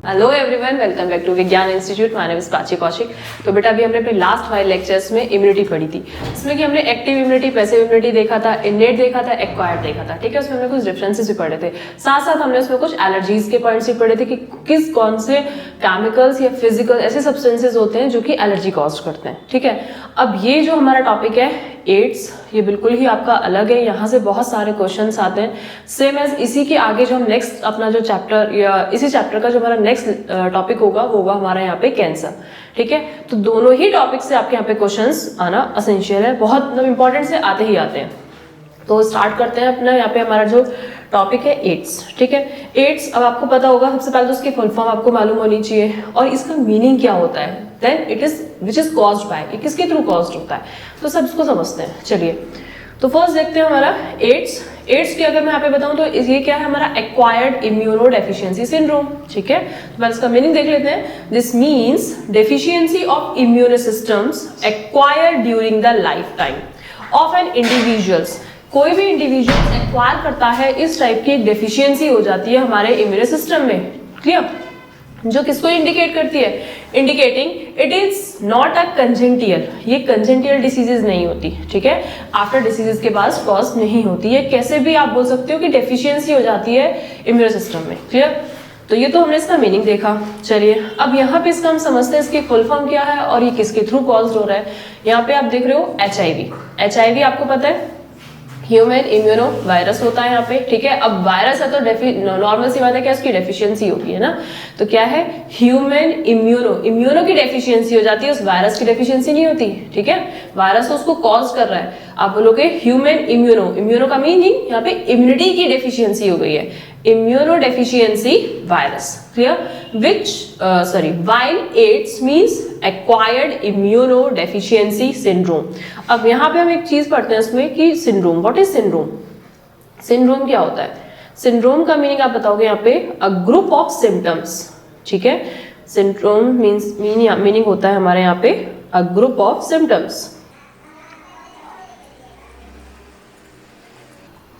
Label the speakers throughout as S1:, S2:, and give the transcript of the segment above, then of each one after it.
S1: Hello everyone, welcome back to Vigyan institute. My name is Prachi Kaushik. तो बेटा अभी हमने अपने लास्ट 5 लेक्चर्स में इम्यूनिटी पढ़ी थी। इसमें कि हमने एक्टिव इम्यूनिटी, पैसिव इम्यूनिटी देखा था, इनेट देखा था, एक्वायर्ड देखा था। ठीक है, उसमें हमने कुछ डिफरेंसेस भी पढ़े थे। साथ साथ हमने उसमें कुछ एलर्जीज के पॉइंट्स भी पढ़े थे कि किस कौन से केमिकल्स या फिजिकल ऐसे सब्सटेंसेज होते हैं जो कि एलर्जी कॉज करते हैं। ठीक है, अब ये जो हमारा टॉपिक है एड्स, ये बिल्कुल ही आपका अलग है। यहाँ से बहुत सारे क्वेश्चंस आते हैं सेम एज इसी के आगे जो हम नेक्स्ट अपना जो चैप्टर या इसी चैप्टर का जो हमारा नेक्स्ट टॉपिक होगा वो होगा हमारा यहाँ पे कैंसर। ठीक है, तो दोनों ही टॉपिक से आपके यहाँ पे क्वेश्चंस आना असेंशियल है, बहुत मतलब इंपॉर्टेंट से आते ही आते हैं। तो स्टार्ट करते हैं अपना। यहाँ पे हमारा जो टॉपिक है एड्स। ठीक है, एड्स अब आपको पता होगा, सबसे पहले तो उसकी फुल फॉर्म आपको मालूम होनी चाहिए और इसका मीनिंग क्या होता है। Then it is which is caused by, ये किसके थ्रू कॉज्ड होता है, तो सब इसको समझते हैं। चलिए, तो फर्स्ट देखते हैं हमारा एड्स। एड्स की अगर मैं यहाँ पे बताऊं तो ये क्या है, हमारा एक्वायर्ड इम्यूनो डेफिशिएंसी सिंड्रोम। ठीक है, तो पहले इसका मीनिंग देख लेते हैं। This means deficiency of immune systems acquired during the life time of an individuals. कोई भी इंडिविजुअल एक्वायर करता है इस टाइप की डेफिशिएंसी हो जाती है हमारे इम्यून सिस्टम में। क्लियर, जो किसको इंडिकेट करती है, indicating it is not a congenital, ये कंजेंटियल डिसीजेज नहीं होती। ठीक है, आफ्टर डिसीजेज के बाद कॉज नहीं होती है। कैसे भी आप बोल सकते हो कि डेफिशिएंसी हो जाती है इम्यून सिस्टम में। क्लियर, तो ये तो हमने इसका मीनिंग देखा। चलिए, अब यहाँ पे इसका हम समझते हैं इसकी फुल फॉर्म क्या है और ये किसके थ्रू कॉज्ड हो रहा है। यहाँ पे आप देख रहे हो HIV। HIV आपको पता है ह्यूमन इम्यूनो वायरस होता है यहाँ पे। ठीक है, अब वायरस है तो नॉर्मल सी बात है क्या, उसकी डेफिशिएंसी होगी है ना। तो क्या है, ह्यूमन इम्यूनो की डेफिशिएंसी हो जाती है, उस वायरस की डेफिशिएंसी नहीं होती। ठीक है, वायरस तो उसको कॉज कर रहा है। आप बोलोगे ह्यूमन इम्यूनो का मीनिंग यहाँ पे इम्यूनिटी की डेफिशिएंसी हो गई है, immuno deficiency virus. Clear, while AIDS means acquired immunodeficiency syndrome। अब यहाँ पे हम एक चीज पढ़ते हैं इसमें कि syndrome, what is syndrome, syndrome क्या होता है। सिंड्रोम का आप बताओगे यहाँ पे अ ग्रुप ऑफ सिम्टम्स। ठीक है, सिंड्रोम मीनिंग होता है हमारे यहाँ पे a group of symptoms,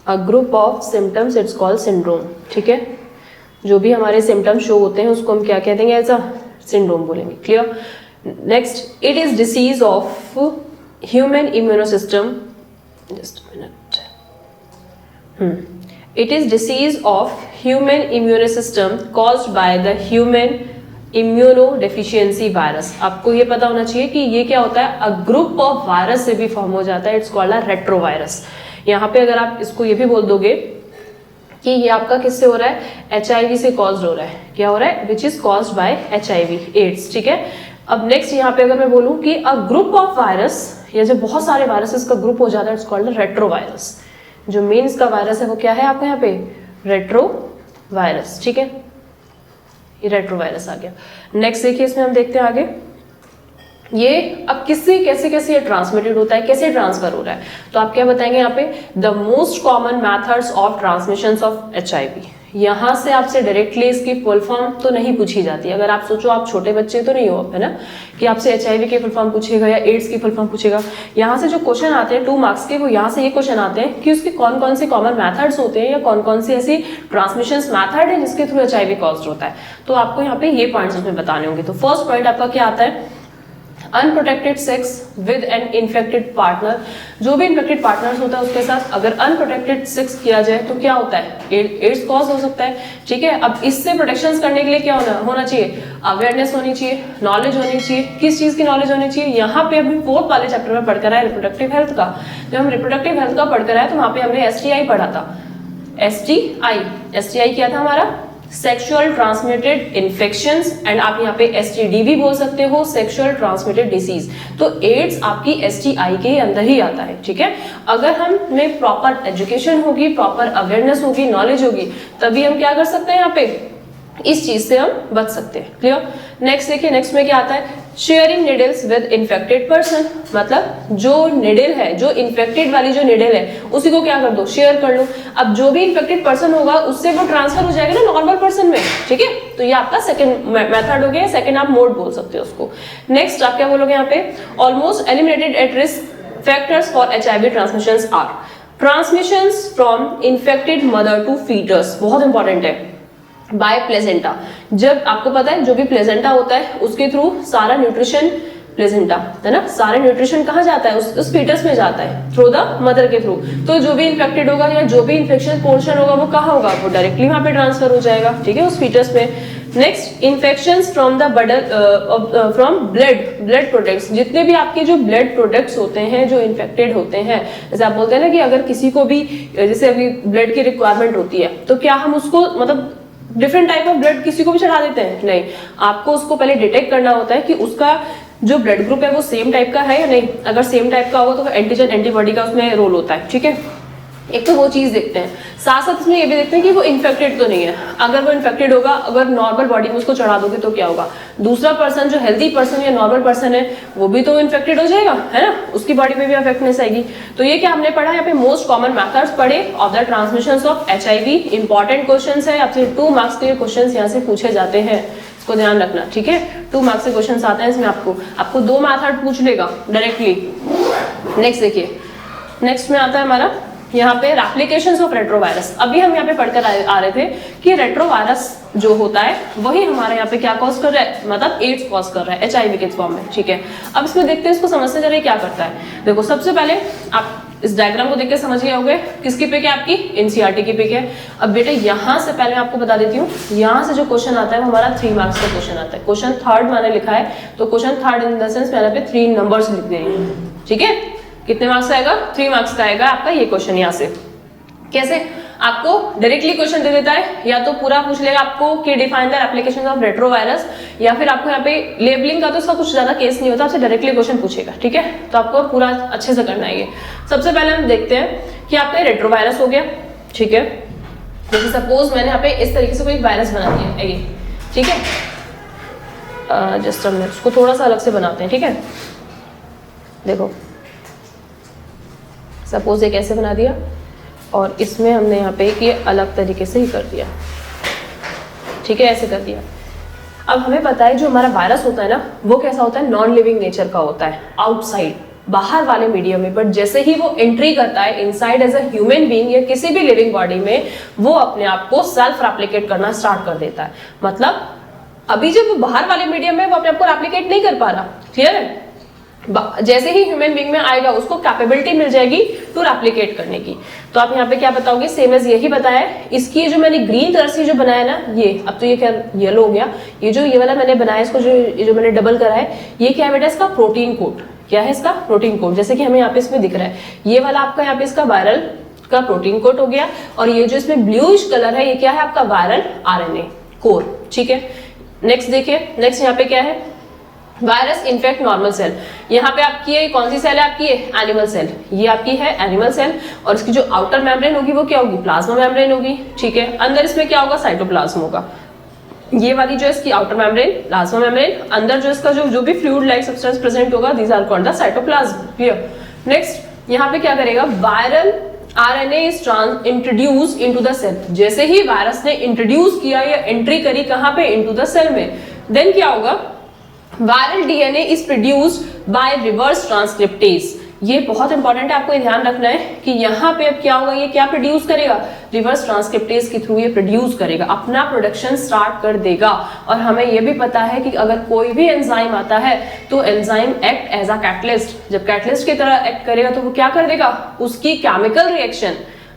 S1: a group of symptoms, it's called syndrome. ठीक है, जो भी हमारे सिम्टम्स शो होते हैं उसको हम क्या कह देंगे, एज अ सिंड्रोम बोलेंगे। Clear, next, it is disease of human immuno system, just minute, it is disease of human immuno system caused by the human immuno deficiency virus. आपको ये पता होना चाहिए कि ये क्या होता है, अ ग्रुप ऑफ वायरस से भी फॉर्म हो जाता है, इट्स कॉल्ड अ रेट्रोवायरस। यहाँ पे अगर आप इसको ये भी बोल दोगे कि ये आपका किससे हो रहा है, HIV से कॉज्ड हो रहा है। क्या हो रहा है, which is caused by HIV, AIDS. ठीक है, अब नेक्स्ट यहाँ पे अगर मैं बोलूँ कि अ ग्रुप ऑफ वायरस, या जब बहुत सारे वायरसेस का ग्रुप हो जाता है, इट्स कॉल्ड रेट्रोवायरस। जो मेन इसका वायरस है वो क्या है आपको यहाँ पे, रेट्रोवायरस। ठीक है, ये रेट्रोवायरस आ गया। नेक्स्ट देखिए, इसमें हम देखते हैं आगे ये अब किससे कैसे कैसे ये ट्रांसमिटेड होता है, कैसे ट्रांसफर हो रहा है। तो आप क्या बताएंगे यहाँ पे, the most common methods of transmission of HIV। यहाँ से आपसे डायरेक्टली इसकी फुल फॉर्म तो नहीं पूछी जाती। अगर आप सोचो आप छोटे बच्चे तो नहीं हो, है ना, कि आपसे HIV की फुल फॉर्म पूछेगा या एड्स की फुल फॉर्म पूछेगा। यहाँ से जो क्वेश्चन आते हैं 2 मार्क्स के, वो यहाँ से ये क्वेश्चन आते हैं कि उसके कौन कौन से कॉमन मेथड्स होते हैं या कौन कौन सी ऐसी ट्रांसमिशन मेथड है जिसके थ्रू HIV कॉज्ड होता है। तो आपको यहाँ पे ये पॉइंट्स उसमें बताने होंगे। तो फर्स्ट पॉइंट आपका क्या आता है, unprotected sex with an infected partner. जो भी इन्फेक्टेड पार्टनर होता है उसके साथ अगर अनप्रोटेक्टेड सेक्स किया जाए तो क्या होता है, एड्स कॉज हो सकता है। ठीक है, अब इससे प्रोटेक्शन करने के लिए क्या होना चाहिए, अवेयरनेस होनी चाहिए, नॉलेज होनी चाहिए। किस चीज की नॉलेज होनी चाहिए, यहाँ पे अभी 4th वाले चैप्टर में पढ़कर आए रिप्रोडक्टिव हेल्थ का। जब हम रिप्रोडक्टिव हेल्थ का पढ़कर आए तो वहाँ पे हमने STI पढ़ा था। STI क्या था हमारा, सेक्सुअल ट्रांसमिटेड इन्फेक्शंस, एंड आप यहाँ पे STD भी बोल सकते हो, सेक्सुअल ट्रांसमिटेड डिसीज। तो एड्स आपकी STI के अंदर ही आता है। ठीक है, अगर हमें प्रॉपर एजुकेशन होगी, प्रॉपर अवेयरनेस होगी, नॉलेज होगी, तभी हम क्या कर सकते हैं, यहाँ पे इस चीज से हम बच सकते हैं। क्लियर, नेक्स्ट देखिए, नेक्स्ट में क्या आता है, sharing needles with infected person. मतलब जो निडल है, जो इन्फेक्टेड वाली जो निडल है उसी को क्या कर दो, शेयर कर लो। अब जो भी इन्फेक्टेड पर्सन होगा उससे वो ट्रांसफर हो जाएगा ना नॉर्मल पर्सन में। ठीक है, तो ये आपका सेकंड मेथड हो गया, सेकंड आप मोड बोल सकते हो उसको। नेक्स्ट आप क्या बोलोगे यहाँ पे, almost eliminated at risk factors for HIV transmissions are transmissions from infected mother to foetus. बहुत इंपॉर्टेंट है, बाय प्लेजेंटा। जब आपको पता है जो भी प्लेजेंटा होता है उसके थ्रू सारा न्यूट्रिशन, प्लेजेंटा है ना, सारा न्यूट्रिशन कहाँ जाता है, उस फीटस में जाता है थ्रू द मदर के थ्रू। तो जो भी इन्फेक्टेड होगा या जो भी इन्फेक्शन पोर्शन होगा वो कहाँ होगा, वो डायरेक्टली वहां पे ट्रांसफर हो जाएगा, ठीक है, उस फीटस में। Next, infections from the from blood products. जितने भी आपके जो ब्लड प्रोडक्ट्स होते हैं जो इन्फेक्टेड होते हैं, जैसे आप बोलते हैं ना कि अगर किसी को भी जैसे अभी ब्लड की रिक्वायरमेंट होती है तो क्या हम उसको मतलब डिफरेंट टाइप ऑफ ब्लड किसी को भी चढ़ा देते हैं? नहीं, आपको उसको पहले डिटेक्ट करना होता है कि उसका जो ब्लड ग्रुप है वो सेम टाइप का है या नहीं। अगर सेम टाइप का होगा तो एंटीजन एंटीबॉडी का उसमें रोल होता है, ठीक है। एक तो वो चीज देखते हैं, साथ साथ इसमें ये भी देखते हैं कि वो इन्फेक्टेड तो नहीं है। अगर वो इन्फेक्टेड होगा, अगर नॉर्मल बॉडी में उसको चढ़ा दोगे तो क्या होगा, दूसरा पर्सन जो हेल्दी पर्सन या नॉर्मल पर्सन है वो भी तो इन्फेक्टेड हो जाएगा, है ना, उसकी बॉडी में भी अफेक्टनेस आएगी। तो ये क्या हमने पढ़ा यहाँ पे, मोस्ट कॉमन मेथड्स पढ़े of the transmission of HIV। Important question है, आपसे 2 मार्क्स के क्वेश्चन यहाँ से पूछे जाते हैं, इसको ध्यान रखना, ठीक है। 2 मार्क्स के क्वेश्चन आते हैं इसमें, आपको 2 मेथड पूछ लेगा डायरेक्टली। नेक्स्ट देखिए, नेक्स्ट में आता है हमारा यहाँ पे एप्लीकेशंस ऑफ रेट्रोवायरस। अभी हम यहाँ पे पढ़कर आ रहे थे कि रेट्रोवायरस जो होता है वही हमारे यहाँ पे क्या कॉज कर रहा है, मतलब एड्स कॉज कर रहा है HIV के फॉर्म में, ठीक है। अब इसमें देखते हैं, इसको समझते जा रहे क्या करता है। देखो, सबसे पहले आप इस डायग्राम को देख के समझ गए होंगे किसकी पिक है, आपकी NCERT की पिक है। अब बेटे यहाँ से पहले मैं आपको बता देती हूँ, यहाँ से जो क्वेश्चन आता है वो हमारा 3 मार्क्स का क्वेश्चन आता है। क्वेश्चन 3rd मैंने लिखा है, तो question 3rd in the sense मैंने पे 3 नंबर्स लिख दिए, ठीक है। कितने मार्क्स का आएगा, 3 मार्क्स का आएगा आपका ये क्वेश्चन। यहाँ से कैसे आपको डायरेक्टली क्वेश्चन दे देता है, या तो पूरा पूछ लेगा आपको कि define the application of retrovirus, या फिर आपको यहाँ पे लेबलिंग का तो इसका कुछ ज्यादा केस नहीं होता, आपसे डायरेक्टली क्वेश्चन पूछेगा, ठीक है। तो आपको पूरा अच्छे से करना है ये। सबसे पहले हम देखते हैं कि आपका रेट्रोवायरस हो गया, ठीक है। जैसे सपोज मैंने यहाँ पे इस तरीके से कोई वायरस बना दिया है ये, ठीक है। जस्ट हमने उसको थोड़ा सा अलग से बनाते हैं, ठीक है। देखो, सपोज ये कैसे बना दिया और इसमें हमने यहाँ पे ये अलग तरीके से ही कर दिया, ठीक है, ऐसे कर दिया। अब हमें पता है जो हमारा वायरस होता है ना वो कैसा होता है, नॉन लिविंग नेचर का होता है, आउटसाइड, बाहर वाले मीडियम में। बट जैसे ही वो एंट्री करता है inside as a human being या किसी भी लिविंग बॉडी में, वो अपने आप को सेल्फ रेप्लिकेट करना स्टार्ट कर देता है। मतलब अभी जब वो बाहर वाले मीडियम में वो अपने आप को रेप्लिकेट नहीं कर पा रहा, क्लियर है। जैसे ही ह्यूमन बीइंग में आएगा उसको कैपेबिलिटी मिल जाएगी टू रेप्लिकेट करने की। तो आप यहाँ पे क्या बताओगे, सेम एज यही बताया है। इसकी जो मैंने ग्रीन कलर से जो बनाया ना ये, अब तो ये क्या येलो हो गया, ये वाला मैंने बनाया इसको, जो मैंने डबल करा है, ये क्या है बेटा, इसका प्रोटीन कोड। क्या है इसका, प्रोटीन कोड। जैसे कि हमें यहाँ पे इसमें दिख रहा है, ये वाला आपका यहाँ पे इसका वायरल का प्रोटीन कोड हो गया, और ये जो इसमें ब्लूइश कलर है ये क्या है आपका वायरल RNA कोर, ठीक है। नेक्स्ट देखिए, नेक्स्ट यहाँ पे क्या है, वायरस इन्फेक्ट नॉर्मल सेल। यहाँ पे आपकी है कौन सी सेल है, आपकी है एनिमल सेल, ये आपकी है एनिमल सेल, और इसकी जो आउटर मेम्ब्रेन होगी वो क्या होगी, प्लाज्मा मेम्ब्रेन होगी, ठीक है। अंदर इसमें क्या होगा, साइटोप्लाज्म होगा। ये वाली जो इसकी आउटर मेम्ब्रेन, प्लाज्मा मेम्ब्रेन, अंदर जो इसका जो भी फ्लूइड लाइक सब्सटेंस प्रेजेंट होगा, these are called the cytoplasm, clear. Next यहाँ पे क्या करेगा, viral RNA is introduced into the cell। जैसे ही वायरस ने इंट्रोड्यूस किया या एंट्री करी कहाँ पे, into the cell में, देन क्या होगा, viral DNA is produced by reverse transcriptase। ये बहुत इंपॉर्टेंट है, आपको ध्यान रखना है कि यहाँ पे अब क्या होगा, ये क्या प्रोड्यूस करेगा, रिवर्स ट्रांसक्रिप्टेज के थ्रू ये प्रोड्यूस करेगा, अपना प्रोडक्शन स्टार्ट कर देगा। और हमें ये भी पता है कि अगर कोई भी एंजाइम आता है तो enzyme act as a catalyst. जब कैटलिस्ट की तरह एक्ट करेगा तो वो क्या कर देगा, उसकी केमिकल रिएक्शन,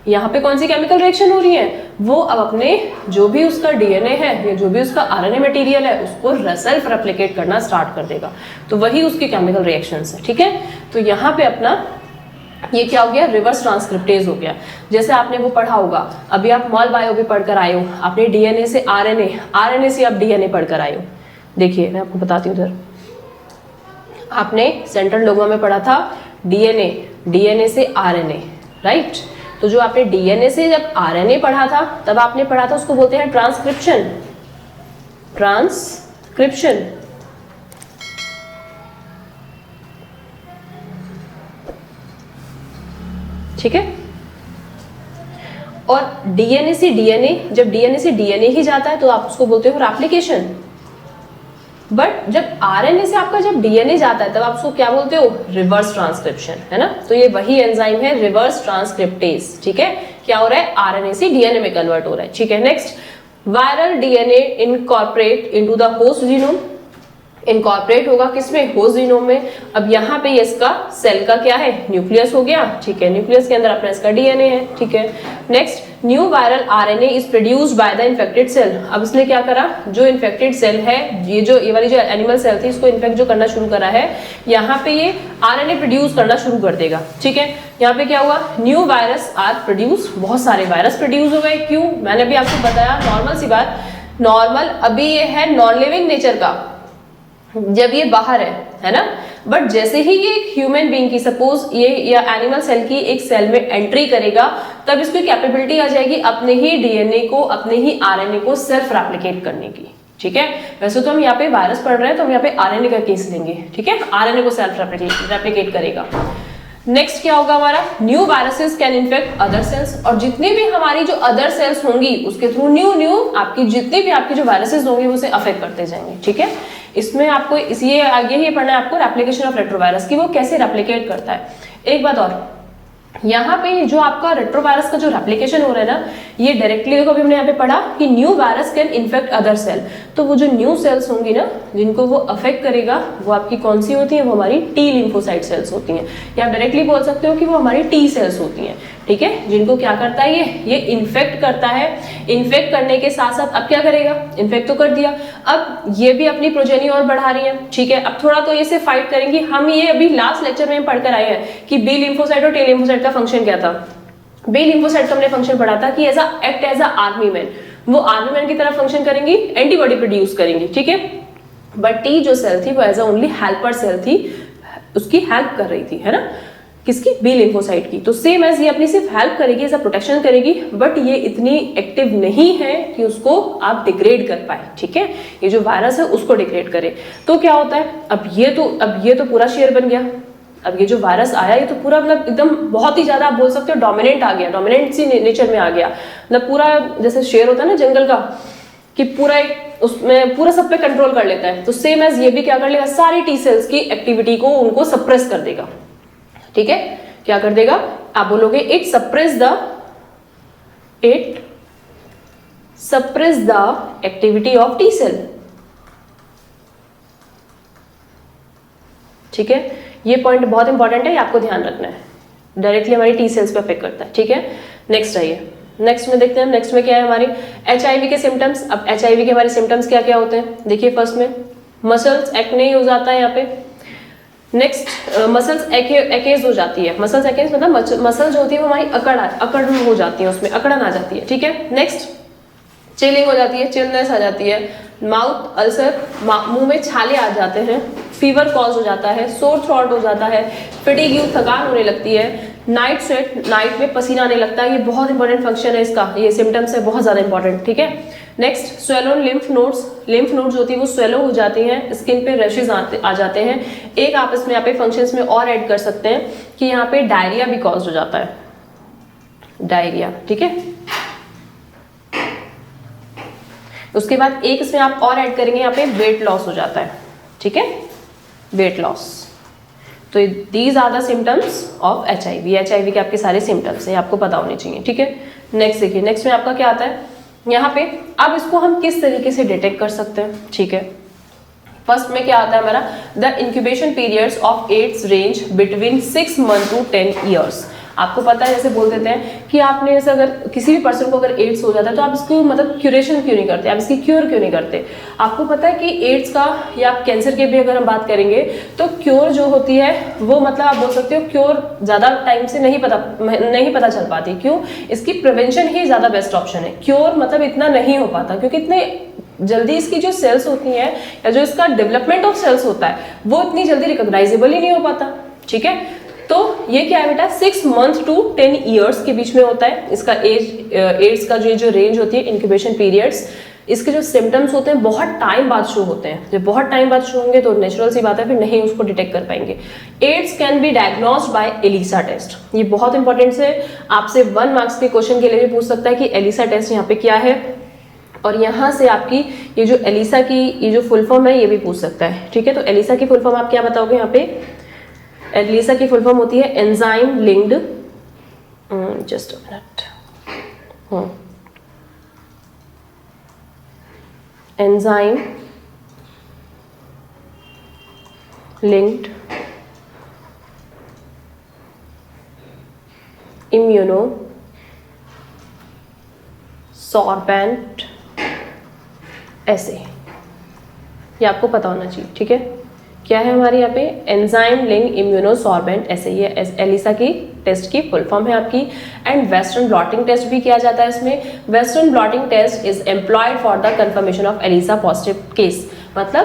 S1: यहाँ पे कौन सी केमिकल रिएक्शन हो रही है, वो अब अपने जो भी उसका DNA है या जो भी उसका RNA मटेरियल है उसको सेल्फ रेप्लिकेट करना स्टार्ट कर देगा। तो वही उसकी केमिकल रिएक्शंस है, ठीक है। तो यहाँ पे अपना ये क्या हो गया, रिवर्स ट्रांसक्रिप्टेज हो गया। जैसे आपने वो पढ़ा होगा, अभी आप मॉल बायो भी पढ़कर आए हो, आपने DNA से RNA, RNA से आप DNA पढ़कर आए हो। देखिए मैं आपको बताती हूँ, उधर आपने सेंट्रल डोग्मा में पढ़ा था DNA से RNA, राइट। तो जो आपने DNA से जब RNA पढ़ा था तब आपने पढ़ा था, उसको बोलते हैं ट्रांसक्रिप्शन, ट्रांसक्रिप्शन। ठीक है। और DNA से DNA, जब DNA से DNA ही जाता है तो आप उसको बोलते हो रेप्लिकेशन। बट जब RNA से आपका जब DNA जाता है तब आप उसको क्या बोलते हो, रिवर्स ट्रांसक्रिप्शन, है ना। तो ये वही एंजाइम है रिवर्स ट्रांसक्रिप्टेज, ठीक है। क्या हो रहा है, RNA से DNA में कन्वर्ट हो रहा है, ठीक है। Next viral DNA incorporate into the host genome, incorporate होगा किसमें, होस्ट जीनोम में। अब यहाँ पे इसका सेल का क्या है, न्यूक्लियस हो गया, ठीक है, न्यूक्लियस के अंदर अपना इसका डीएनए है, ठीक है। Next, new viral RNA is produced by the infected cell. अब इसने क्या करा, जो इन्फेक्टेड सेल है, ये वाली जो एनिमल सेल थी, इसको इन्फेक्ट जो करना शुरू करा है, यहाँ पे ये आरएनए प्रोड्यूस करना शुरू कर देगा, ठीक है। यहाँ पे क्या हुआ, न्यू वायरस आर प्रोड्यूस, बहुत सारे वायरस प्रोड्यूस हो गए। क्यों, मैंने अभी आपको बताया, नॉर्मल सी बात, नॉर्मल अभी ये है नॉन लिविंग नेचर का, जब ये बाहर है ना, बट जैसे ही ये एक ह्यूमन बीइंग की, सपोज ये या एनिमल सेल की एक सेल में एंट्री करेगा, तब इसको कैपेबिलिटी आ जाएगी अपने ही डीएनए को, अपने ही आरएनए को सेल्फ रेप्लिकेट करने की, ठीक है। वैसे तो हम यहाँ पे वायरस पढ़ रहे हैं, तो हम यहाँ पे आरएनए का केस लेंगे, ठीक है, आरएनए को सेल्फ रेप्लिकेट करेगा। नेक्स्ट क्या होगा हमारा, new viruses can infect other sales, और जितनी भी हमारी जो अदर सेल्स होंगी उसके थ्रू न्यू आपकी जितनी भी आपकी जो वायरसेस होंगे उसे अफेक्ट करते जाएंगे, ठीक है। इसमें आपको इसलिए आगे ही पढ़ना है आपको रेप्लिकेशन ऑफ रेट्रोवायरस की, वो कैसे रेप्लिकेट करता है। एक बात और, यहाँ पे जो आपका रेट्रोवायरस का जो रेप्लिकेशन हो रहा है ना, ये डायरेक्टली देखो, अभी हमने यहाँ पे पढ़ा कि new virus can infect other cell, तो वो जो न्यू सेल्स होंगी ना जिनको वो अफेक्ट करेगा, वो आपकी कौन सी होती है, वो हमारी टी लिम्फोसाइट सेल्स होती हैं, या आप डायरेक्टली बोल सकते हो कि वो हमारी टी सेल्स होती हैं, ठीक है। जिनको क्या करता है, ये इन्फेक्ट करता है। इन्फेक्ट करने के साथ साथ अब क्या करेगा, इन्फेक्ट तो कर दिया, अब ये भी अपनी प्रोजेनी और बढ़ा रही है, ठीक है। अब थोड़ा तो इसे फाइट करेंगी। हम ये अभी लास्ट लेक्चर में पढ़कर आए हैं कि बी लिम्फोसाइट और टी लिम्फोसाइट का फंक्शन क्या था। बी लिम्फोसाइट का हमने फंक्शन पढ़ा था कि as act as army man, वो आर्मी मैन की तरह फंक्शन करेंगी, एंटीबॉडी प्रोड्यूस करेंगी, ठीक है। बट टी जो सेल थी वो एज ओनली हेल्पर सेल थी, उसकी हेल्प कर रही थी, है ना, किसकी, बी लिम्फोसाइट की। तो सेम एज ये अपनी सिर्फ हेल्प करेगी, ऐसा प्रोटेक्शन करेगी, बट ये इतनी एक्टिव नहीं है कि उसको आप डिग्रेड कर पाए, ठीक है, ये जो वायरस है उसको डिग्रेड करे। तो क्या होता है, अब ये तो पूरा शेयर बन गया। अब ये जो वायरस आया, ये तो पूरा मतलब एकदम बहुत ही ज्यादा आप बोल सकते हो डोमिनेंट आ गया, डोमिनेंट सी नेचर में आ गया, मतलब पूरा जैसे शेर होता है ना जंगल का, कि पूरा एक उसमें पूरा सब पे कंट्रोल कर लेता है। तो सेम एज ये भी क्या कर लेगा, सारी टी सेल्स की एक्टिविटी को उनको सप्रेस कर देगा, ठीक है। क्या कर देगा, आप बोलोगे it suppress the activity of T cell, ठीक है। ये पॉइंट बहुत इंपॉर्टेंट है, ये आपको ध्यान रखना है, डायरेक्टली हमारी टी सेल्स पे अफेक्ट करता है, ठीक है। नेक्स्ट आइए, नेक्स्ट में देखते हैं, नेक्स्ट में क्या है हमारी एचआईवी के सिम्टम्स। अब एचआईवी के हमारे सिम्टम्स क्या क्या होते हैं, देखिए फर्स्ट में मसल्स एक्ने हो जाता है यहाँ पे। नेक्स्ट मसल्स एकेज हो जाती है, मसल्स एकेज मतलब मसल जो होती है वो हमारी अकड़ हो जाती है, उसमें अकड़न आ जाती है, ठीक है। नेक्स्ट चिलिंग हो जाती है, चिलनेस आ जाती है, माउथ अल्सर, मुंह में छाले आ जाते हैं, फीवर कॉज हो जाता है, सोर थ्रॉट हो जाता है, फिटिग थकान होने लगती है, नाइट स्वेट, नाइट में पसीना आने लगता है, ये बहुत इंपॉर्टेंट फंक्शन है इसका, ये सिम्टम्स है बहुत ज्यादा इंपॉर्टेंट, ठीक है। नेक्स्ट स्वेलो लिम्फ नोड्स होती है वो स्वेलो हो जाती हैं, स्किन पे रैशेज आ जाते हैं। एक आप इसमें यहाँ पे फंक्शंस में और ऐड कर सकते हैं कि यहाँ पे डायरिया भी कॉज हो जाता है, डायरिया, ठीक है। उसके बाद एक इसमें आप और ऐड करेंगे, यहाँ पे वेट लॉस हो जाता है, ठीक है, वेट लॉस। तो these are the symptoms of HIV. HIV के आपके सारे सिम्टम्स हैं, आपको पता होने चाहिए, ठीक है। नेक्स्ट देखिए, नेक्स्ट में आपका क्या आता है यहाँ पे, अब इसको हम किस तरीके से डिटेक्ट कर सकते हैं, ठीक है। फर्स्ट में क्या आता है हमारा, the incubation periods of AIDS range between 6 month to 10 years. आपको पता है, जैसे बोल देते हैं कि आपने जैसे अगर किसी भी पर्सन को अगर एड्स हो जाता है तो आप इसको मतलब क्यूरेशन क्यों नहीं करते, आप इसकी क्योर क्यों नहीं करते। आपको पता है कि एड्स का या कैंसर के भी अगर हम बात करेंगे तो क्योर जो होती है वो मतलब आप बोल सकते हो क्योर ज्यादा टाइम से नहीं पता चल पाती। क्यों, इसकी प्रिवेंशन ही ज्यादा बेस्ट ऑप्शन है। क्योर मतलब इतना नहीं हो पाता क्योंकि इतने जल्दी इसकी जो सेल्स होती हैं या जो इसका डेवलपमेंट ऑफ सेल्स होता है वो इतनी जल्दी रिकॉग्नाइजेबल ही नहीं हो पाता, ठीक है। तो ये क्या है बेटा, 6 मंथ टू 10 ईयर्स के बीच में होता है इसका एड्स का जो रेंज होती है, इंक्यूबेशन पीरियड्स। इसके जो सिम्टम्स होते हैं बहुत टाइम बाद शो होते हैं, जब बहुत टाइम बाद शो होंगे तो नेचुरल सी बात है फिर नहीं उसको डिटेक्ट कर पाएंगे। AIDS can be diagnosed by ELISA test. ये बहुत इंपॉर्टेंट है, आपसे 1 मार्क्स के क्वेश्चन के लिए भी पूछ सकता है कि एलिसा टेस्ट यहाँ पे क्या है, और यहाँ से आपकी ये जो एलिसा की ये जो फुल फॉर्म है ये भी पूछ सकता है, ठीक है। तो एलिसा की फुल फॉर्म आप क्या बताओगे यहाँ पे, एलिसा की फुल फॉर्म होती है enzyme linked, just a minute, enzyme linked immuno sorbent ऐसे, ये आपको पता होना चाहिए, ठीक है। क्या है हमारे यहाँ पे एंजाइम लिंक इम्यूनोसॉर्बेंट ऐसे, ये एलिसा की टेस्ट की फुल फॉर्म है आपकी। एंड वेस्टर्न ब्लॉटिंग टेस्ट भी किया जाता है इसमें। Western blotting test is employed for the confirmation of ELISA positive case. मतलब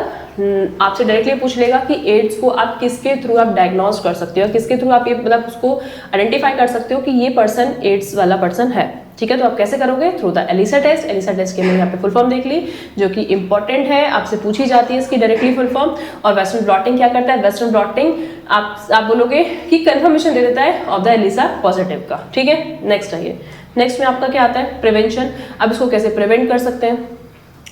S1: आपसे डायरेक्टली पूछ लेगा कि एड्स को आप किसके थ्रू आप डायग्नोज कर सकते हो, किसके थ्रू आप ये मतलब उसको आइडेंटिफाई कर सकते हो कि ये पर्सन एड्स वाला पर्सन है, ठीक है। तो आप कैसे करोगे? Through the ELISA test. ELISA test की मैंने यहाँ पे फुल फॉर्म देख ली जो कि इंपॉर्टेंट है, आपसे पूछी जाती है इसकी डायरेक्टली फुल फॉर्म। और वेस्टर्न ब्लॉटिंग क्या करता है? वेस्टर्न ब्लॉटिंग आप बोलोगे कि कंफर्मेशन दे देता है ऑफ द एलिसा पॉजिटिव का, ठीक है। नेक्स्ट आइए, नेक्स्ट में आपका क्या आता है? प्रिवेंशन। अब इसको कैसे प्रिवेंट कर सकते हैं?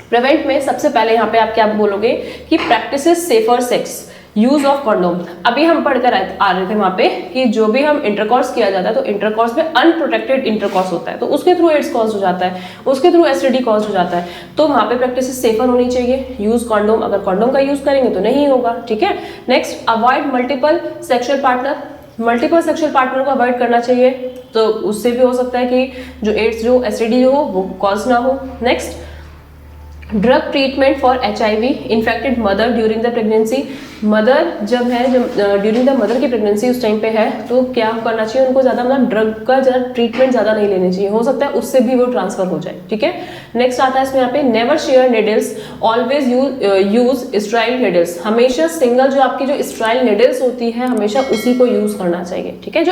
S1: प्रिवेंट में सबसे पहले यहाँ पे आप क्या बोलोगे कि practice safer sex, use of condom. अभी हम पढ़कर आ रहे थे वहां पे कि जो भी हम इंटरकॉर्स किया जाता है तो इंटरकॉर्स में अनप्रोटेक्टेड इंटरकॉर्स होता है, तो उसके थ्रू एड्स कॉज हो जाता है, उसके थ्रू एसटीडी कॉज हो जाता है। तो वहां पे प्रैक्टिस सेफर होनी चाहिए। यूज कॉन्डोम, अगर कॉन्डोम का यूज करेंगे तो नहीं होगा, ठीक है। Next, avoid multiple sexual partner. Multiple sexual partner को अवॉइड करना चाहिए, तो उससे भी हो सकता है कि जो एड्स जो एसटीडी हो वो कॉज ना हो। Next, drug treatment for HIV infected mother during the pregnancy. Mother जब ड्यूरिंग द मदर की प्रेगनेंसी उस टाइम पे है तो क्या करना चाहिए? उनको ज़्यादा मतलब ड्रग का ज़्यादा ट्रीटमेंट ज़्यादा नहीं लेनी चाहिए, हो सकता है उससे भी वो ट्रांसफर हो जाए, ठीक है। नेक्स्ट आता है इसमें यहाँ पे never share needles, always use स्ट्राइल needles. हमेशा सिंगल जो आपकी जो स्ट्राइल निडल्स होती है हमेशा उसी को यूज करना चाहिए, ठीक है। जो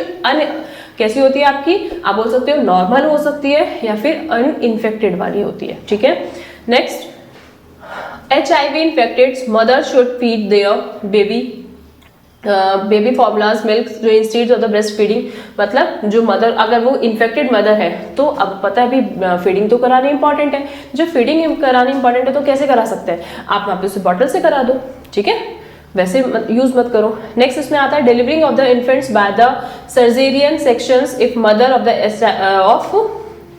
S1: कैसी होती है आपकी, आप बोल सकते हो नॉर्मल हो सकती है या फिर अनइन्फेक्टेड वाली होती है, ठीक है। Next, HIV infected mother should feed their baby formulas milk instead of the breastfeeding। मतलब जो मदर, अगर वो इन्फेक्टेड मदर है तो अब पता है अभी फीडिंग तो करानी इंपॉर्टेंट है। जो फीडिंग करानी इंपॉर्टेंट है तो कैसे करा सकते हैं? आप वहाँ पे उसे बॉटल से करा दो, ठीक है, वैसे यूज मत करो। नेक्स्ट इसमें आता है delivering of the infants by the caesarean sections if mother of the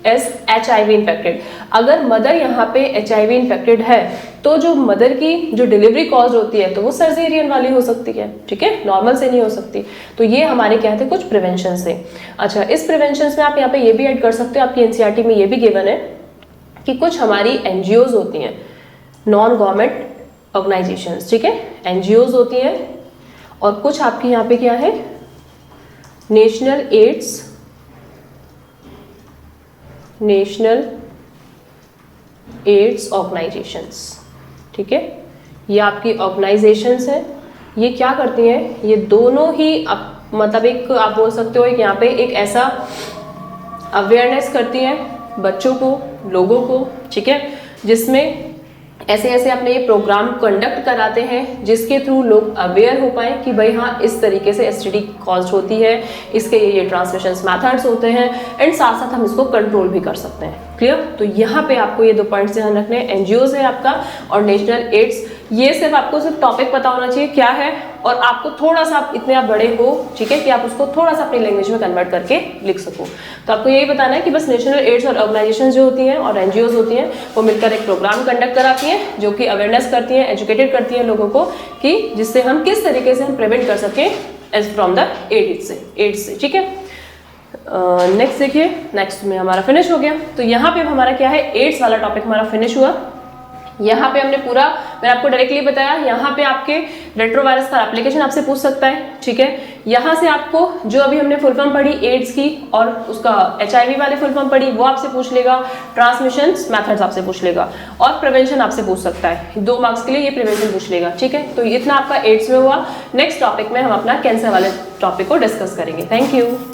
S1: HIV infected. अगर मदर यहाँ पे HIV इन्फेक्टेड है तो जो मदर की जो डिलीवरी कॉज होती है तो वो सर्जेरियन वाली हो सकती है, ठीक है, नॉर्मल से नहीं हो सकती। तो ये हमारे क्या थे कुछ प्रिवेंशन से। अच्छा, इस प्रिवेंशन में आप यहाँ पे ये भी ऐड कर सकते हो, आपकी NCERT में ये भी गिवन है कि कुछ हमारी NGOs होती हैं, नॉन गवर्नमेंट ऑर्गेनाइजेशंस, ठीक है, NGOs होती हैं। और कुछ आपके यहाँ पे क्या है, नेशनल एड्स ऑर्गेनाइजेशंस, ठीक है। ये आपकी ऑर्गेनाइजेशंस है, ये क्या करती हैं? ये दोनों ही मतलब एक आप बोल सकते हो एक यहाँ पे एक ऐसा अवेयरनेस करती हैं बच्चों को, लोगों को, ठीक है, जिसमें ऐसे ऐसे अपने ये प्रोग्राम कंडक्ट कराते हैं जिसके थ्रू लोग अवेयर हो पाए कि भाई हाँ इस तरीके से एसटीडी कॉज होती है, इसके ये ट्रांसमिशन मेथड्स होते हैं, एंड साथ साथ हम इसको कंट्रोल भी कर सकते हैं। क्लियर? तो यहाँ पे आपको ये 2 पॉइंट्स ध्यान रखने हैं, एनजीओज है आपका और नेशनल एड्स। ये सिर्फ आपको सिर्फ टॉपिक पता होना चाहिए क्या है, और आपको थोड़ा सा इतने आप बड़े हो, ठीक है, कि आप उसको थोड़ा सा अपनी लैंग्वेज में कन्वर्ट करके लिख सको। तो आपको यही बताना है कि बस नेशनल एड्स और ऑर्गेनाइजेशन जो होती हैं और एनजीओज होती हैं वो मिलकर एक प्रोग्राम कंडक्ट कराती हैं जो कि अवेयरनेस करती हैं, एजुकेटेड करती हैं लोगों को, कि जिससे हम किस तरीके से हम प्रिवेंट कर सकें एज फ्रॉम द एड्स से, ठीक है। नेक्स्ट देखिए, नेक्स्ट में हमारा फिनिश हो गया। तो यहाँ पे हमारा क्या है, एड्स वाला टॉपिक हमारा फिनिश हुआ। यहाँ पे हमने पूरा, मैंने आपको डायरेक्टली बताया, यहाँ पे आपके रेट्रोवायरस का एप्लीकेशन आपसे पूछ सकता है, ठीक है। यहाँ से आपको जो अभी हमने फुल फॉर्म पढ़ी एड्स की और उसका HIV वाले फुल फॉर्म पढ़ी वो आपसे पूछ लेगा, ट्रांसमिशन मेथड्स आपसे पूछ लेगा, और प्रिवेंशन आपसे पूछ सकता है। 2 मार्क्स के लिए ये प्रिवेंशन पूछ लेगा, ठीक है। तो इतना आपका एड्स में हुआ। नेक्स्ट टॉपिक में हम अपना कैंसर वाले टॉपिक को डिस्कस करेंगे। Thank you.